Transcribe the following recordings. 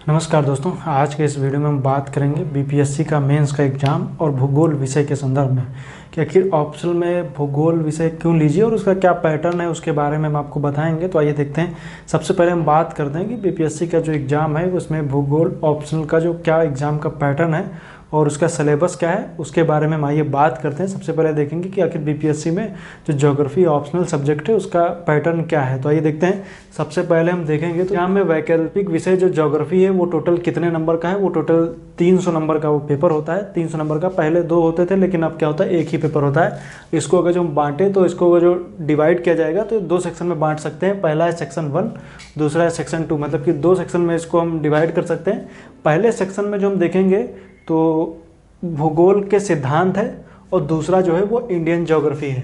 नमस्कार दोस्तों, आज के इस वीडियो में हम बात करेंगे बीपीएससी का मेंस का एग्ज़ाम और भूगोल विषय के संदर्भ में कि आखिर ऑप्शनल में भूगोल विषय क्यों लीजिए और उसका क्या पैटर्न है, उसके बारे में हम आपको बताएंगे। तो आइए देखते हैं। सबसे पहले हम बात करते हैं कि बीपीएससी का जो एग्ज़ाम है उसमें भूगोल ऑप्शनल का जो क्या एग्ज़ाम का पैटर्न है और उसका सिलेबस क्या है, उसके बारे में हम आइए बात करते हैं। सबसे पहले देखेंगे कि आखिर बीपीएससी में जो ज्योग्राफी ऑप्शनल सब्जेक्ट है उसका पैटर्न क्या है। तो आइए देखते हैं। सबसे पहले हम देखेंगे तो यहाँ में वैकल्पिक विषय जो ज्योग्राफी है वो टोटल कितने नंबर का है। वो टोटल 300 नंबर का वो पेपर होता है। 300 नंबर का पहले 2 होते थे, लेकिन अब क्या होता है, एक ही पेपर होता है। इसको अगर जो हम बांटे तो इसको अगर जो डिवाइड किया जाएगा तो 2 सेक्शन में बांट सकते हैं। पहला है सेक्शन 1, दूसरा है सेक्शन 2, मतलब कि 2 सेक्शन में इसको हम डिवाइड कर सकते हैं। पहले सेक्शन में जो हम देखेंगे तो भूगोल के सिद्धांत है और दूसरा जो है वो इंडियन ज्योग्राफी है।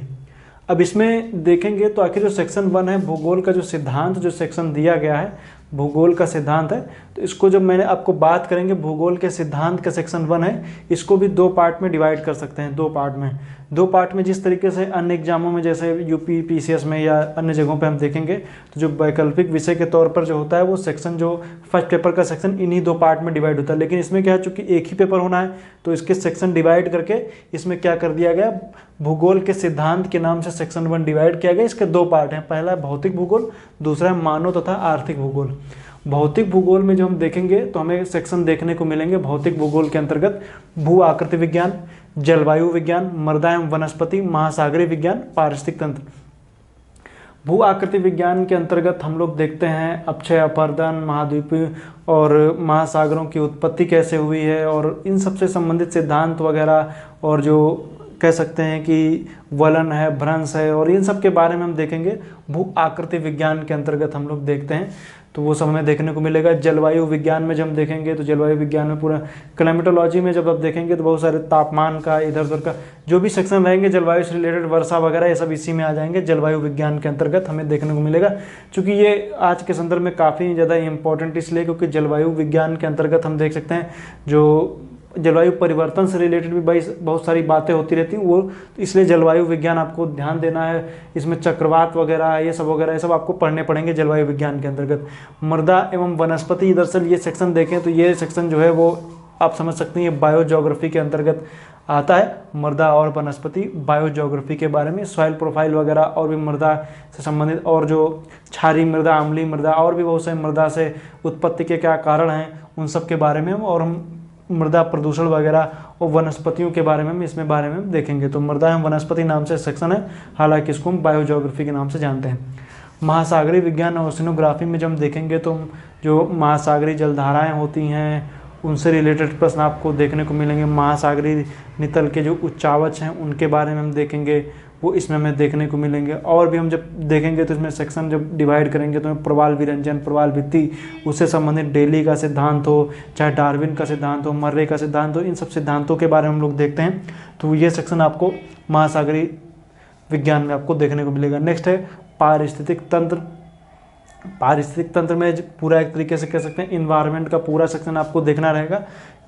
अब इसमें देखेंगे तो आखिर जो सेक्शन 1 है भूगोल का जो सिद्धांत जो सेक्शन दिया गया है भूगोल का सिद्धांत है, तो इसको जब मैंने आपको बात करेंगे भूगोल के सिद्धांत का सेक्शन 1 है, इसको भी 2 पार्ट में डिवाइड कर सकते हैं। 2 पार्ट में जिस तरीके से अन्य एग्जामों में जैसे यूपी पीसीएस में या अन्य जगहों पे हम देखेंगे तो जो वैकल्पिक विषय के तौर पर जो होता है वो सेक्शन जो फर्स्ट पेपर का सेक्शन इन्हीं 2 पार्ट में डिवाइड होता है। लेकिन इसमें क्या है, चूंकि एक ही पेपर होना है तो इसके सेक्शन डिवाइड करके इसमें क्या कर दिया गया, भूगोल के सिद्धांत के नाम से सेक्शन 1 डिवाइड किया गया। इसके 2 पार्ट हैं, पहला है भौतिक भूगोल, दूसरा है मानव तथा आर्थिक भूगोल। भौतिक भूगोल में जो हम देखेंगे तो हमें सेक्शन देखने को मिलेंगे भौतिक भूगोल के अंतर्गत भू आकृति विज्ञान, जलवायु विज्ञान, मृदा एवं वनस्पति, महासागरीय विज्ञान, पारिस्थितिक तंत्र। भू आकृति विज्ञान के अंतर्गत हम लोग देखते हैं अक्षय अपरदन, महाद्वीप और महासागरों की उत्पत्ति कैसे हुई है और इन सबसे संबंधित सिद्धांत वगैरह, और जो कह सकते हैं कि वलन है, भ्रंश है, और इन सब के बारे में हम देखेंगे भू आकृति विज्ञान के अंतर्गत हम लोग देखते हैं। तो वो सब हमें देखने को मिलेगा। जलवायु विज्ञान में जब हम देखेंगे तो जलवायु विज्ञान में पूरा क्लाइमेटोलॉजी में जब आप देखेंगे तो बहुत सारे तापमान का इधर उधर का जो भी सेक्शन रहेंगे जलवायु से रिलेटेड, वर्षा वगैरह, ये सब इसी में आ जाएंगे। जलवायु विज्ञान के अंतर्गत हमें देखने को मिलेगा, क्योंकि ये आज के संदर्भ में काफ़ी ज़्यादा इंपॉर्टेंट इसलिए क्योंकि जलवायु विज्ञान के अंतर्गत हम देख सकते हैं जो जलवायु परिवर्तन से रिलेटेड भी बहुत सारी बातें होती रहती हैं, वो इसलिए जलवायु विज्ञान आपको ध्यान देना है। इसमें चक्रवात वगैरह ये सब आपको पढ़ने पड़ेंगे जलवायु विज्ञान के अंतर्गत। मृदा एवं वनस्पति, दरअसल ये सेक्शन देखें तो ये सेक्शन जो है वो आप समझ सकते हैं ये बायो ज्योग्राफी के अंतर्गत आता है। मृदा और वनस्पति बायो ज्योग्राफी के बारे में, सॉइल प्रोफाइल वगैरह और भी मृदा से संबंधित, और जो क्षारीय मृदा, अम्लीय मृदा और भी बहुत सारी मृदा से उत्पत्ति के क्या कारण हैं उन सब के बारे में और हम मृदा प्रदूषण वगैरह और वनस्पतियों के बारे में इसमें बारे में देखेंगे। तो मृदा एवं वनस्पति नाम से सेक्शन है, हालांकि इसको हम बायोज्योग्राफी के नाम से जानते हैं। महासागरीय विज्ञान और ओशिनोग्राफी में जब हम देखेंगे तो जो महासागरीय जलधाराएं होती हैं उनसे रिलेटेड प्रश्न आपको देखने को मिलेंगे। महासागरीय नितल के जो उच्चावच हैं उनके बारे में हम देखेंगे, वो इसमें हमें देखने को मिलेंगे। और भी हम जब देखेंगे तो इसमें सेक्शन जब डिवाइड करेंगे तो प्रवाल विरंजन, प्रवाल भित्ति, उससे संबंधित डेली का सिद्धांत हो, चाहे डार्विन का सिद्धांत हो, मर्रे का सिद्धांत हो, इन सब सिद्धांतों के बारे में हम लोग देखते हैं। तो ये सेक्शन आपको महासागरीय विज्ञान में आपको देखने को मिलेगा। नेक्स्ट है पारिस्थितिक तंत्र। पारिस्थितिक तंत्र में पूरा एक तरीके से कह सकते हैं इन्वायरमेंट का पूरा सेक्शन आपको देखना रहेगा।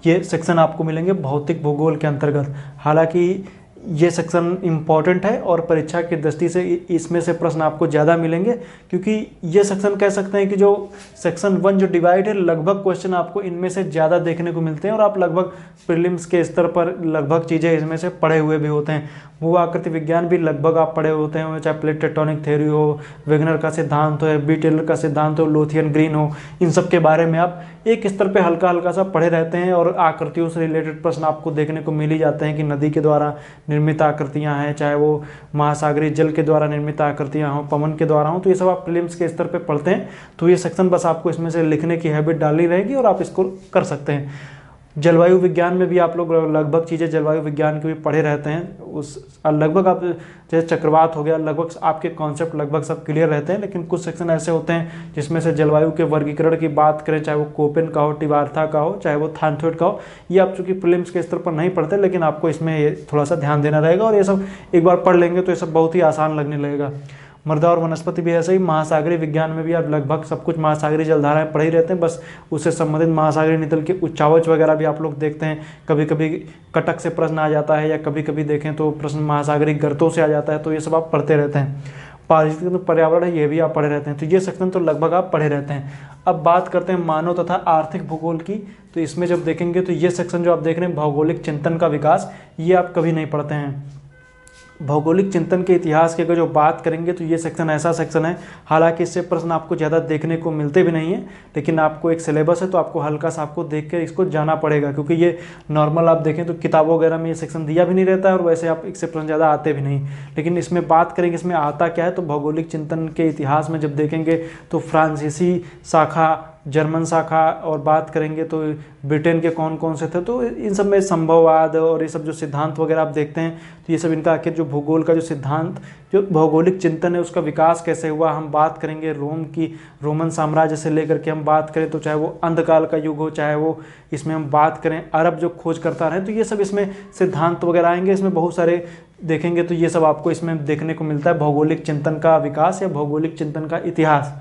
ये सेक्शन आपको मिलेंगे भौतिक भूगोल के अंतर्गत। हालांकि ये सेक्शन इम्पॉर्टेंट है और परीक्षा की दृष्टि से इसमें से प्रश्न आपको ज़्यादा मिलेंगे, क्योंकि ये सेक्शन कह सकते हैं कि जो सेक्शन 1 जो डिवाइड है लगभग क्वेश्चन आपको इनमें से ज़्यादा देखने को मिलते हैं और आप लगभग प्रीलिम्स के स्तर पर लगभग चीज़ें इसमें से पढ़े हुए भी होते हैं। भू आकृति विज्ञान भी लगभग आप पढ़े होते हैं, चाहे प्लेट टेक्टोनिक थ्योरी हो, वेगनर का सिद्धांत हो, बी टेलर का सिद्धांत हो, लोथियन ग्रीन हो, इन सब के बारे में आप एक स्तर पे हल्का हल्का सा पढ़े रहते हैं। और आकृतियों से रिलेटेड प्रश्न आपको देखने को मिल ही जाते हैं कि नदी के द्वारा निर्मित आकृतियां हैं, चाहे वो महासागरीय जल के द्वारा निर्मित आकृतियां हों, पवन के द्वारा हों, तो ये सब आप प्रीलिम्स के स्तर पे पढ़ते हैं। तो ये सेक्शन बस आपको इसमें से लिखने की हैबिट डालनी रहेगी और आप इसको कर सकते हैं। जलवायु विज्ञान में भी आप लोग लगभग चीज़ें जलवायु विज्ञान के भी पढ़े रहते हैं। उस लगभग आप जैसे चक्रवात हो गया, लगभग आपके कॉन्सेप्ट लगभग सब क्लियर रहते हैं। लेकिन कुछ सेक्शन ऐसे होते हैं जिसमें से जलवायु के वर्गीकरण की बात करें, चाहे वो कोपेन का हो, टिवार्था का हो, चाहे वो थानथोइट का हो, ये आप चूँकि प्रीलिम्स के स्तर पर नहीं पढ़ते, लेकिन आपको इसमें ये थोड़ा सा ध्यान देना रहेगा और ये सब एक बार पढ़ लेंगे तो ये सब बहुत ही आसान लगने लगेगा। मृदा और वनस्पति भी ऐसे ही। महासागरीय विज्ञान में भी आप लगभग सब कुछ महासागरीय जलधाराएं पढ़ ही रहते हैं, बस उससे संबंधित महासागरीय नितल के उच्चावच वगैरह भी आप लोग देखते हैं। कभी कभी कटक से प्रश्न आ जाता है या कभी कभी देखें तो प्रश्न महासागरीय गर्तों से आ जाता है, तो ये सब आप पढ़ते रहते हैं। पारिस्थितिक पर्यावरण है, ये भी आप पढ़े रहते हैं। तो ये सेक्शन तो लगभग आप पढ़े रहते हैं। अब बात करते हैं मानव तथा आर्थिक भूगोल की। तो इसमें जब देखेंगे तो ये सेक्शन जो आप देख रहे हैं भौगोलिक चिंतन का विकास, ये आप कभी नहीं पढ़ते हैं। भौगोलिक चिंतन के इतिहास की अगर जो बात करेंगे तो ये सेक्शन ऐसा सेक्शन है, हालांकि इससे प्रश्न आपको ज़्यादा देखने को मिलते भी नहीं है, लेकिन आपको एक सिलेबस है तो आपको हल्का सा आपको देख कर इसको जाना पड़ेगा, क्योंकि ये नॉर्मल आप देखें तो किताबों वगैरह में ये सेक्शन दिया भी नहीं रहता है और वैसे आप इससे प्रश्न ज़्यादा आते भी नहीं। लेकिन इसमें बात करेंगे इसमें आता क्या है, तो भौगोलिक चिंतन के इतिहास में जब देखेंगे तो फ्रांसीसी शाखा, जर्मन शाखा, और बात करेंगे तो ब्रिटेन के कौन कौन से थे, तो इन सब में संभववाद और ये सब जो सिद्धांत वगैरह आप देखते हैं तो ये सब इनका आखिर जो भूगोल का जो सिद्धांत, जो भौगोलिक चिंतन है उसका विकास कैसे हुआ। हम बात करेंगे रोम की, रोमन साम्राज्य से लेकर के हम बात करें तो चाहे वो अंधकाल का युग हो, चाहे वो इसमें हम बात करें अरब जो खोज करता रहे, तो ये सब इसमें सिद्धांत वगैरह आएंगे। इसमें बहुत सारे देखेंगे तो ये सब आपको इसमें देखने को मिलता है, भौगोलिक चिंतन का विकास या भौगोलिक चिंतन का इतिहास।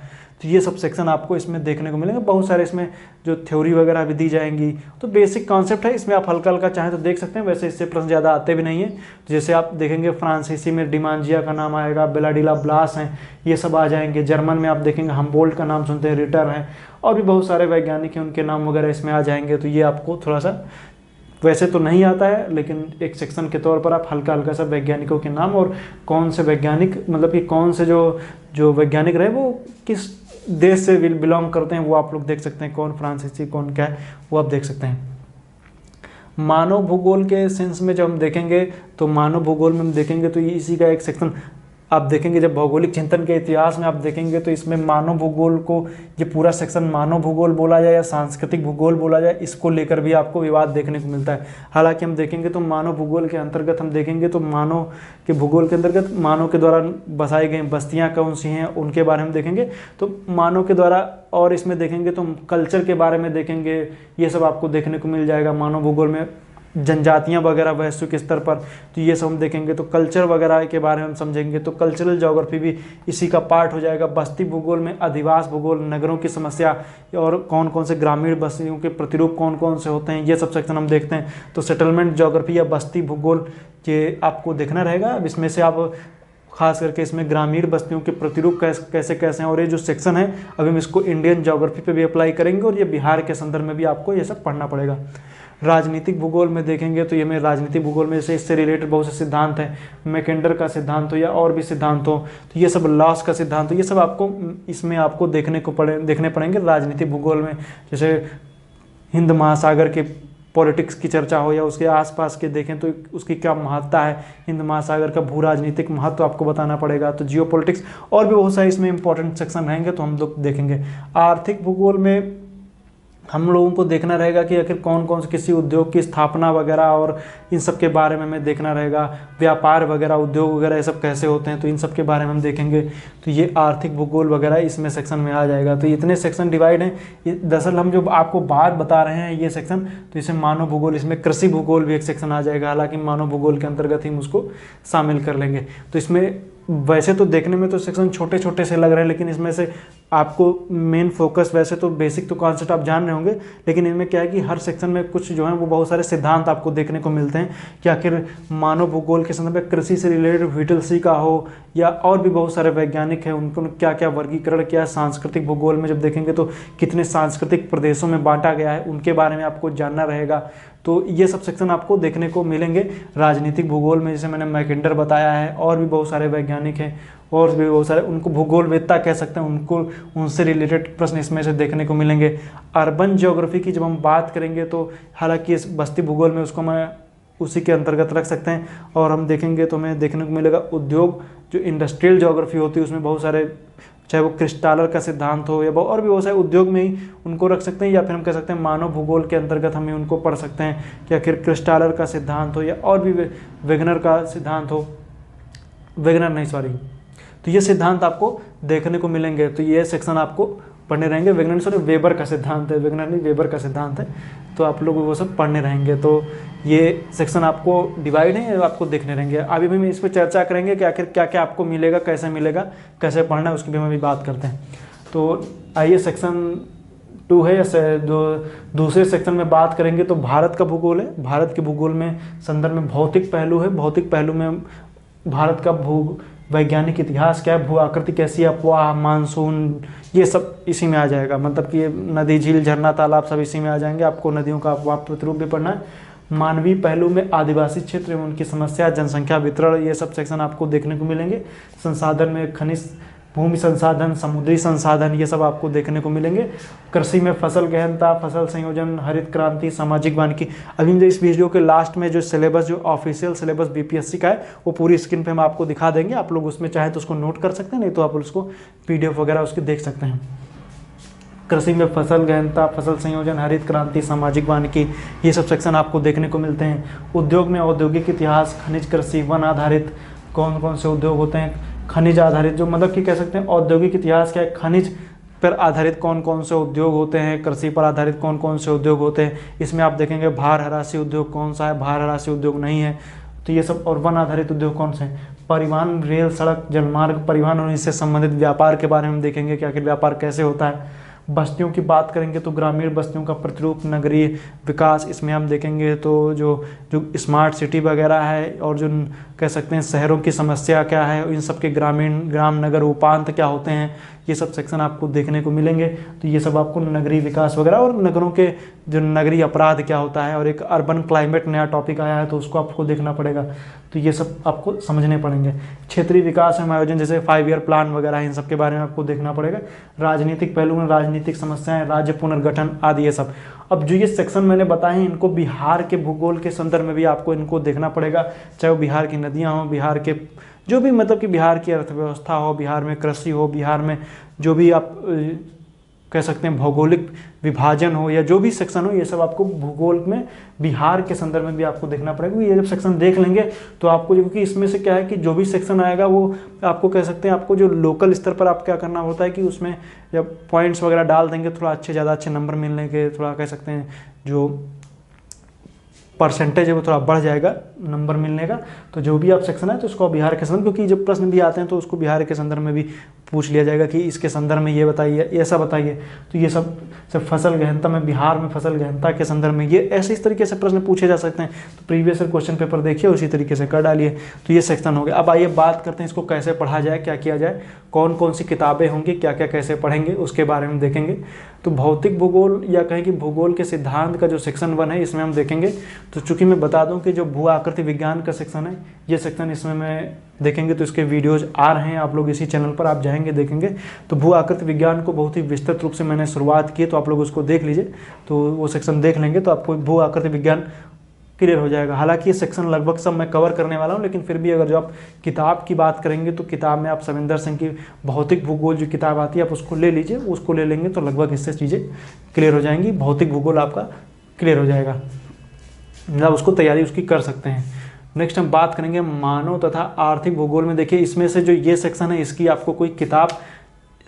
तो ये सब सेक्शन आपको इसमें देखने को मिलेंगे। बहुत सारे इसमें जो थ्योरी वगैरह भी दी जाएंगी, तो बेसिक कॉन्सेप्ट है, इसमें आप हल्का हल्का चाहें तो देख सकते हैं, वैसे इससे प्रश्न ज़्यादा आते भी नहीं है। तो जैसे आप देखेंगे फ्रांसीसी में डिमांजिया का नाम आएगा, बेलाडिला ब्लास हैं, ये सब आ जाएंगे। जर्मन में आप देखेंगे हमबोल्ट का नाम सुनते हैं, रिटर हैं, और भी बहुत सारे वैज्ञानिक हैं, उनके नाम वगैरह इसमें आ जाएंगे। तो ये आपको थोड़ा सा वैसे तो नहीं आता है, लेकिन एक सेक्शन के तौर पर आप हल्का हल्का सा वैज्ञानिकों के नाम और कौन से वैज्ञानिक, मतलब कि कौन से जो वैज्ञानिक रहे वो किस देश से बिलोंग करते हैं वो आप लोग देख सकते हैं, कौन फ्रांसीसी कौन क्या है वो आप देख सकते हैं। मानव भूगोल के सेंस में जब हम देखेंगे तो मानव भूगोल में हम देखेंगे तो ये इसी का एक सेक्शन आप देखेंगे। जब भौगोलिक चिंतन के इतिहास में आप देखेंगे तो इसमें मानव भूगोल को, ये पूरा सेक्शन मानव भूगोल बोला जाए या सांस्कृतिक भूगोल बोला जाए, इसको लेकर भी आपको विवाद देखने को मिलता है। हालांकि हम देखेंगे तो मानव भूगोल के अंतर्गत हम देखेंगे तो मानव के भूगोल के अंतर्गत मानव के द्वारा बसाई गई बस्तियाँ कौन सी हैं उनके बारे में देखेंगे, तो मानव के द्वारा, और इसमें देखेंगे तो कल्चर के बारे में देखेंगे, ये सब आपको देखने को मिल जाएगा मानव भूगोल में। जनजातियां वगैरह वैश्विक स्तर पर, तो ये सब हम देखेंगे। तो कल्चर वगैरह के बारे में हम समझेंगे, तो कल्चरल ज्योग्राफी भी इसी का पार्ट हो जाएगा। बस्ती भूगोल में अधिवास भूगोल, नगरों की समस्या और कौन कौन से ग्रामीण बस्तियों के प्रतिरूप कौन कौन से होते हैं, ये सब सेक्शन हम देखते हैं। तो सेटलमेंट ज्योग्राफी या बस्ती भूगोल ये आपको देखना रहेगा। अब इसमें से आप खास करके इसमें ग्रामीण बस्तियों के प्रतिरूप कैसे कैसे हैं, और ये जो सेक्शन है अभी हम इसको इंडियन ज्योग्राफी पे भी अप्लाई करेंगे, और ये बिहार के संदर्भ में भी आपको ये सब पढ़ना पड़ेगा। राजनीतिक भूगोल में देखेंगे तो ये में राजनीतिक भूगोल में जैसे इससे रिलेटेड बहुत से सिद्धांत हैं, मैकेंडर का सिद्धांत हो या और भी सिद्धांत हो, तो ये सब लॉस का सिद्धांत हो, ये सब आपको इसमें आपको देखने पड़ेंगे राजनीतिक भूगोल में। जैसे हिंद महासागर के पॉलिटिक्स की चर्चा हो या उसके आसपास के देखें तो उसकी क्या महत्ता है, हिंद महासागर का भू राजनीतिक महत्व आपको बताना पड़ेगा। तो जियो पॉलिटिक्स और भी बहुत सारे इसमें इंपॉर्टेंट सेक्शन रहेंगे, तो हम लोग देखेंगे। आर्थिक भूगोल में हम लोगों को देखना रहेगा कि आखिर कौन कौन से किसी उद्योग की स्थापना वगैरह और इन सब के बारे में हमें देखना रहेगा। व्यापार वगैरह, उद्योग वगैरह ये सब कैसे होते हैं, तो इन सब के बारे में हम देखेंगे। तो ये आर्थिक भूगोल वगैरह इसमें सेक्शन में आ जाएगा। तो इतने सेक्शन डिवाइड हैं। दरअसल हम जो आपको बात बता रहे हैं ये सेक्शन, तो इसमें मानव भूगोल, इसमें कृषि भूगोल भी एक सेक्शन आ जाएगा, हालांकि मानव भूगोल के अंतर्गत ही हम उसको शामिल कर लेंगे। तो इसमें वैसे तो देखने में तो सेक्शन छोटे छोटे से लग रहे हैं, लेकिन इसमें से आपको मेन फोकस, वैसे तो बेसिक तो कॉन्सेप्ट आप जान रहे होंगे, लेकिन इनमें क्या है कि हर सेक्शन में कुछ जो है वो बहुत सारे सिद्धांत आपको देखने को मिलते हैं कि आखिर मानव भूगोल के संदर्भ में कृषि से रिलेटेड व्हीटलसी का हो या और भी बहुत सारे वैज्ञानिक हैं, उनको क्या क्या वर्गीकरण किया है। सांस्कृतिक भूगोल में जब देखेंगे तो कितने सांस्कृतिक प्रदेशों में बांटा गया है, उनके बारे में आपको जानना रहेगा। तो ये सब सेक्शन आपको देखने को मिलेंगे। राजनीतिक भूगोल में जैसे मैंने मैकेंडर बताया है, और भी बहुत सारे वैज्ञानिक हैं और भी बहुत सारे, उनको भूगोलवेत्ता कह सकते हैं, उनको उनसे रिलेटेड प्रश्न इसमें से देखने को मिलेंगे। अर्बन ज्योग्राफी की जब हम बात करेंगे तो हालांकि इस बस्ती भूगोल में उसको मैं उसी के अंतर्गत रख सकते हैं, और हम देखेंगे तो हमें देखने को मिलेगा उद्योग, जो इंडस्ट्रियल ज्योग्राफी होती है उसमें बहुत सारे, चाहे वो क्रिस्टालर का सिद्धांत हो या और भी बहुत सारे उद्योग में ही उनको रख सकते हैं, या फिर हम कह सकते हैं मानव भूगोल के अंतर्गत हमें उनको पढ़ सकते हैं कि आखिर क्रिस्टालर का सिद्धांत हो या और भी वेगनर का सिद्धांत हो, वेगनर नहीं सॉरी, तो ये सिद्धांत आपको देखने को मिलेंगे। तो ये सेक्शन आपको पढ़ने रहेंगे। वेगनर सॉरी वेबर का सिद्धांत है, वेगनर नहीं वेबर का सिद्धांत है, तो आप लोग वो सब पढ़ने रहेंगे। तो ये सेक्शन आपको डिवाइड है, आपको देखने रहेंगे। अभी भी हम इस पर चर्चा करेंगे कि आखिर क्या क्या आपको मिलेगा, कैसे मिलेगा, कैसे पढ़ना है, उसकी भी हम अभी बात करते हैं। तो आइए सेक्शन 2 है, दूसरे सेक्शन में बात करेंगे तो भारत का भूगोल है। भारत के भूगोल में संदर्भ में भौतिक पहलू है। भौतिक पहलू में भारत का वैज्ञानिक इतिहास क्या है, भू आकृति कैसी है, अफवाह, मानसून, ये सब इसी में आ जाएगा। मतलब कि नदी, झील, झरना, तालाब सब इसी में आ जाएंगे। आपको नदियों का अफवाह प्रतिरूप भी पढ़ना है। मानवीय पहलू में आदिवासी क्षेत्र एवं उनकी समस्या, जनसंख्या वितरण, ये सब सेक्शन आपको देखने को मिलेंगे। संसाधन में खनिज, भूमि संसाधन, समुद्री संसाधन, ये सब आपको देखने को मिलेंगे। कृषि में फसल गहनता, फसल संयोजन, हरित क्रांति, सामाजिक वानिकी। अभी इस वीडियो के लास्ट में जो सिलेबस, जो ऑफिशियल सिलेबस बीपीएससी का है, वो पूरी स्क्रीन पे हम आपको दिखा देंगे। आप लोग उसमें चाहे तो उसको नोट कर सकते हैं, नहीं तो आप उसको पीडीएफ वगैरह उसकी देख सकते हैं। कृषि में फसल गहनता, फसल संयोजन, हरित क्रांति, सामाजिक वानिकी, ये सब सेक्शन आपको देखने को मिलते हैं। उद्योग में औद्योगिक इतिहास, खनिज कृषि, वन आधारित, कौन कौन से उद्योग होते हैं, खनिज आधारित, जो मतलब कि कह सकते हैं औद्योगिक इतिहास क्या है, खनिज पर आधारित कौन कौन से उद्योग होते हैं, कृषि पर आधारित कौन कौन से उद्योग होते हैं। इसमें आप देखेंगे भार हरासी उद्योग कौन सा है, भार हरासी उद्योग नहीं है, तो ये सब। और वन आधारित उद्योग कौन से हैं, परिवहन, रेल, सड़क, जलमार्ग परिवहन और इससे संबंधित व्यापार के बारे में देखेंगे कि आखिर व्यापार कैसे होता है। बस्तियों की बात करेंगे तो ग्रामीण बस्तियों का प्रतिरूप, नगरीय विकास, इसमें हम देखेंगे तो जो स्मार्ट सिटी वगैरह है और जो कह सकते हैं शहरों की समस्या क्या है, इन सब के ग्रामीण, ग्राम, नगर, उपांत क्या होते हैं, ये सब सेक्शन आपको देखने को मिलेंगे। तो ये सब आपको नगरीय विकास वगैरह और नगरों के जो नगरीय अपराध क्या होता है, और एक अर्बन क्लाइमेट नया टॉपिक आया है तो उसको आपको देखना पड़ेगा। तो ये सब आपको समझने पड़ेंगे। क्षेत्रीय विकास एवं आयोजन, जैसे 5 ईयर प्लान वगैरह, इन सब के बारे में आपको देखना पड़ेगा। राजनीतिक पहलू में राजनीतिक समस्याएं, राज्य पुनर्गठन आदि, ये सब। अब जो ये सेक्शन मैंने बताए हैं, इनको बिहार के भूगोल के संदर्भ में भी आपको इनको देखना पड़ेगा। चाहे वो बिहार की नदियाँ हों, बिहार के जो भी मतलब कि बिहार की अर्थव्यवस्था हो, बिहार में कृषि हो, बिहार में जो भी आप कह सकते हैं भौगोलिक विभाजन हो, या जो भी सेक्शन हो, ये सब आपको भूगोल में बिहार के संदर्भ में भी आपको देखना पड़ेगा। ये जब सेक्शन देख लेंगे तो आपको, क्योंकि इसमें से क्या है कि जो भी सेक्शन आएगा वो आपको कह सकते हैं, आपको जो लोकल स्तर पर आप क्या करना होता है कि उसमें जब पॉइंट्स वगैरह डाल देंगे, थोड़ा ज़्यादा अच्छे नंबर मिलने के, थोड़ा कह सकते हैं जो परसेंटेज है वो थोड़ा बढ़ जाएगा नंबर मिलने का। तो जो भी आप सेक्शन है तो उसको बिहार के संदर्भ, क्योंकि जब प्रश्न भी आते हैं तो उसको बिहार के संदर्भ में भी पूछ लिया जाएगा कि इसके संदर्भ में ये बताइए, ऐसा बताइए। तो ये सब फसल गहनता में, बिहार में फसल गहनता के संदर्भ में, ये ऐसे इस तरीके से प्रश्न पूछे जा सकते हैं। तो प्रीवियस क्वेश्चन पेपर देखिए, उसी तरीके से कर डालिए। तो ये सेक्शन हो गया। अब आइए बात करते हैं इसको कैसे पढ़ा जाए, क्या किया जाए, कौन कौन सी किताबें होंगी, क्या क्या कैसे पढ़ेंगे, उसके बारे में देखेंगे। तो भौतिक भूगोल या कहें कि भूगोल के सिद्धांत का जो सेक्शन 1 है, इसमें हम देखेंगे। तो चूंकि मैं बता दूं कि जो भू आकृति विज्ञान का सेक्शन है, ये सेक्शन इसमें मैं देखेंगे तो इसके वीडियोज आ रहे हैं, आप लोग इसी चैनल पर आप जाएंगे देखेंगे। तो भू आकृति विज्ञान को बहुत ही विस्तृत रूप से मैंने शुरुआत की, तो आप लोग उसको देख लीजिए। तो वो सेक्शन देख लेंगे तो आपको भू आकृति विज्ञान क्लियर हो जाएगा। हालांकि ये सेक्शन लगभग सब मैं कवर करने वाला हूँ, लेकिन फिर भी अगर जो आप किताब की बात करेंगे तो किताब में आप सविंदर सिंह की भौतिक भूगोल जो किताब आती है, आप उसको ले लीजिए। उसको ले लेंगे तो लगभग इससे चीज़ें क्लियर हो जाएंगी, भौतिक भूगोल आपका क्लियर हो जाएगा, मतलब उसको तैयारी उसकी कर सकते हैं। नेक्स्ट हम बात करेंगे मानव तथा आर्थिक भूगोल में। देखिए इसमें से जो ये सेक्शन है, इसकी आपको कोई किताब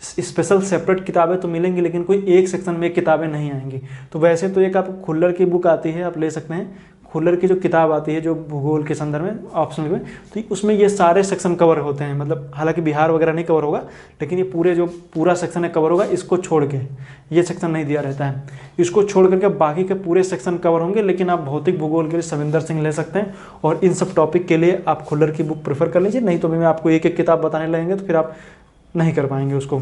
स्पेशल सेपरेट किताबें तो मिलेंगी, लेकिन कोई एक सेक्शन में किताबें नहीं आएंगी। तो वैसे तो एक आप खुल्लर की बुक आती है, आप ले सकते हैं। खुल्लर की जो किताब आती है जो भूगोल के संदर्भ में ऑप्शनल में, तो उसमें ये सारे सेक्शन कवर होते हैं। मतलब हालांकि बिहार वगैरह नहीं कवर होगा, लेकिन ये पूरा सेक्शन है कवर होगा। इसको छोड़ के ये सेक्शन नहीं दिया रहता है, इसको छोड़ करके बाकी के पूरे सेक्शन कवर होंगे। लेकिन आप भौतिक भूगोल के लिए सविंदर सिंह ले सकते हैं, और इन सब टॉपिक के लिए आप खुल्लर की बुक प्रेफर कर लीजिए। नहीं तो भी मैं आपको एक एक किताब बताने लगेंगे तो फिर आप नहीं कर पाएंगे उसको,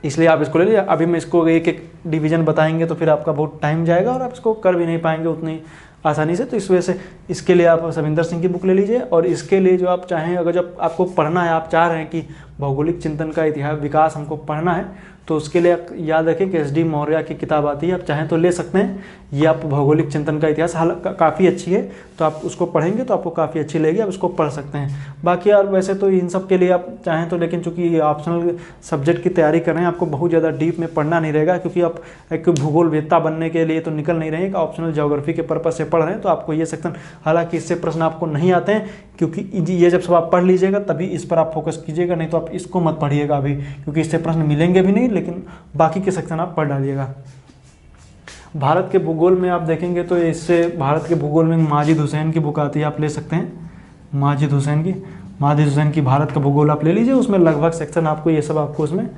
इसलिए आप इसको ले लीजिए। अभी मैं इसको एक एक डिवीजन बताएंगे तो फिर आपका बहुत टाइम जाएगा और आप इसको कर भी नहीं पाएंगे उतनी आसानी से। तो इस वजह से इसके लिए आप सविंदर सिंह की बुक ले लीजिए। और इसके लिए जो आप चाहें, अगर जब आपको पढ़ना है, आप चाह रहे हैं कि भौगोलिक चिंतन का इतिहास विकास हमको पढ़ना है, तो उसके लिए याद रखें कि एस.डी. मौर्य की किताब आती है, आप चाहें तो ले सकते हैं। ये आप भौगोलिक चिंतन का इतिहास काफ़ी अच्छी है, तो आप उसको पढ़ेंगे तो आपको काफ़ी अच्छी लगेगी, आप उसको पढ़ सकते हैं। बाकी यार वैसे तो इन सब के लिए आप चाहें तो, लेकिन चूंकि ये ऑप्शनल सब्जेक्ट की तैयारी कर रहे हैं, आपको बहुत ज़्यादा डीप में पढ़ना नहीं रहेगा, क्योंकि आप एक भूगोलवेत्ता बनने के लिए तो निकल नहीं रहे हैं, ऑप्शनल ज्योग्राफी के पर्पज से पढ़ रहे हैं। तो आपको ये सेक्शन, हालांकि इससे प्रश्न आपको नहीं आते हैं, क्योंकि ये जब सब आप पढ़ लीजिएगा तभी इस पर आप फोकस कीजिएगा, नहीं तो आप इसको मत पढ़िएगा अभी, क्योंकि इससे प्रश्न मिलेंगे भी नहीं, लेकिन बाकी के सेक्शन आप पढ़ डालिएगा। भारत के भूगोल में आप देखेंगे तो इससे भारत के भूगोल में माजिद हुसैन की बुक आती है, आप ले सकते हैं। माजिद हुसैन की भारत का भूगोल आप ले लीजिए, उसमें लगभग सेक्शन आपको ये सब आपको उसमें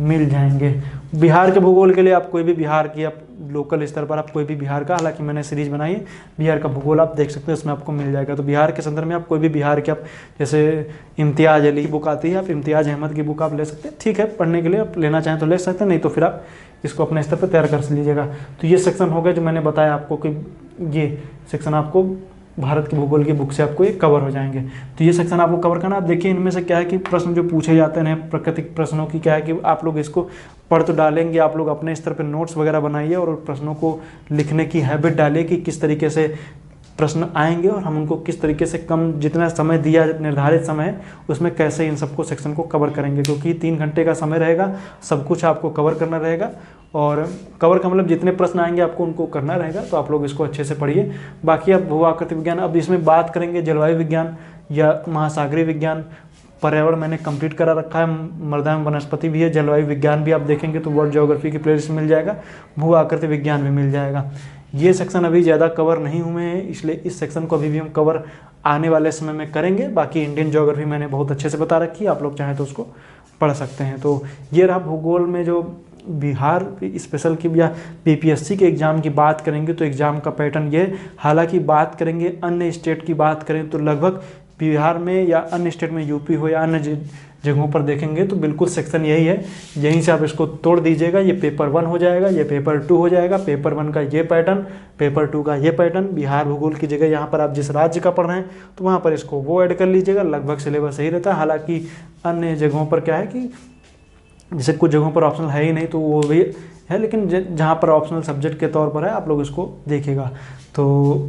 मिल जाएंगे। बिहार के भूगोल के लिए आप कोई भी बिहार की, आप लोकल स्तर पर आप कोई भी बिहार का, हालांकि मैंने सीरीज बनाई है बिहार का भूगोल, आप देख सकते हो, इसमें आपको मिल जाएगा। तो बिहार के संदर्भ में आप कोई भी बिहार के, आप जैसे इम्तियाज़ अली की बुक आती है, आप इम्तियाज़ अहमद की बुक आप ले सकते हैं, ठीक है, पढ़ने के लिए आप लेना चाहें तो ले सकते हैं, नहीं तो फिर आप इसको अपने स्तर पर तैयार कर लीजिएगा। तो ये सेक्शन हो गया जो मैंने बताया आपको कि ये सेक्शन आपको भारत के भूगोल की बुक से आपको ये कवर हो जाएंगे। तो ये सेक्शन आपको कवर करना। आप देखिए इनमें से क्या है कि प्रश्न जो पूछे जाते हैं प्राकृतिक प्रश्नों की, क्या है कि आप लोग इसको पढ़ तो डालेंगे, आप लोग अपने स्तर पर नोट्स वगैरह बनाइए और प्रश्नों को लिखने की हैबिट डालिए कि किस तरीके से प्रश्न आएंगे और हम उनको किस तरीके से कम जितना समय दिया निर्धारित समय है उसमें कैसे इन सबको सेक्शन को कवर करेंगे, क्योंकि 3 घंटे का समय रहेगा, सब कुछ आपको कवर करना रहेगा। और कवर का मतलब जितने प्रश्न आएंगे आपको उनको करना रहेगा। तो आप लोग इसको अच्छे से पढ़िए। बाकी अब भू आकृति विज्ञान, अब इसमें बात करेंगे जलवायु विज्ञान या महासागरीय विज्ञान, पर्यावरण मैंने कंप्लीट करा रखा है, मृदा एवं वनस्पति भी है, जलवायु विज्ञान भी आप देखेंगे तो वर्ल्ड ज्योग्राफी की प्लेलिस्ट मिल जाएगा, भू आकृति विज्ञान भी मिल जाएगा। ये सेक्शन अभी ज़्यादा कवर नहीं हुए हैं, इसलिए इस सेक्शन को अभी भी हम कवर आने वाले समय में करेंगे। बाकी इंडियन ज्योग्राफी मैंने बहुत अच्छे से बता रखी है, आप लोग चाहें तो उसको पढ़ सकते हैं। तो ये रहा भूगोल में जो बिहार स्पेशल की या बीपीएससी के एग्ज़ाम की बात करेंगे तो एग्ज़ाम का पैटर्न ये। हालांकि बात करेंगे अन्य स्टेट की बात करें तो लगभग बिहार में या अन्य स्टेट में, यूपी हो या अन्य जगहों पर देखेंगे तो बिल्कुल सेक्शन यही है, यहीं से आप इसको तोड़ दीजिएगा। ये पेपर 1 हो जाएगा, ये पेपर 2 हो जाएगा, पेपर 1 का ये पैटर्न, पेपर 2 का ये पैटर्न। बिहार भूगोल की जगह यहाँ पर आप जिस राज्य का पढ़ रहे हैं तो वहाँ पर इसको वो ऐड कर लीजिएगा, लगभग सिलेबस सही रहता है। हालांकि अन्य जगहों पर क्या है कि जैसे कुछ जगहों पर ऑप्शनल है ही नहीं तो वो भी है, लेकिन जहाँ पर ऑप्शनल सब्जेक्ट के तौर पर है आप लोग इसको देखिएगा। तो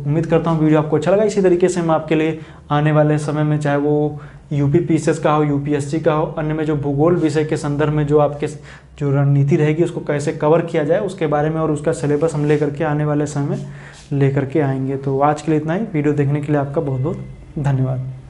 उम्मीद करता हूँ वीडियो आपको अच्छा लगा। इसी तरीके से मैं आपके लिए आने वाले समय में, चाहे वो यूपी पीसीएस का हो, यूपीएससी का हो, अन्य में जो भूगोल विषय के संदर्भ में जो आपके जो रणनीति रहेगी उसको कैसे कवर किया जाए उसके बारे में और उसका सिलेबस हम लेकर के आने वाले समय में लेकर के आएंगे। तो आज के लिए इतना ही। वीडियो देखने के लिए आपका बहुत बहुत धन्यवाद।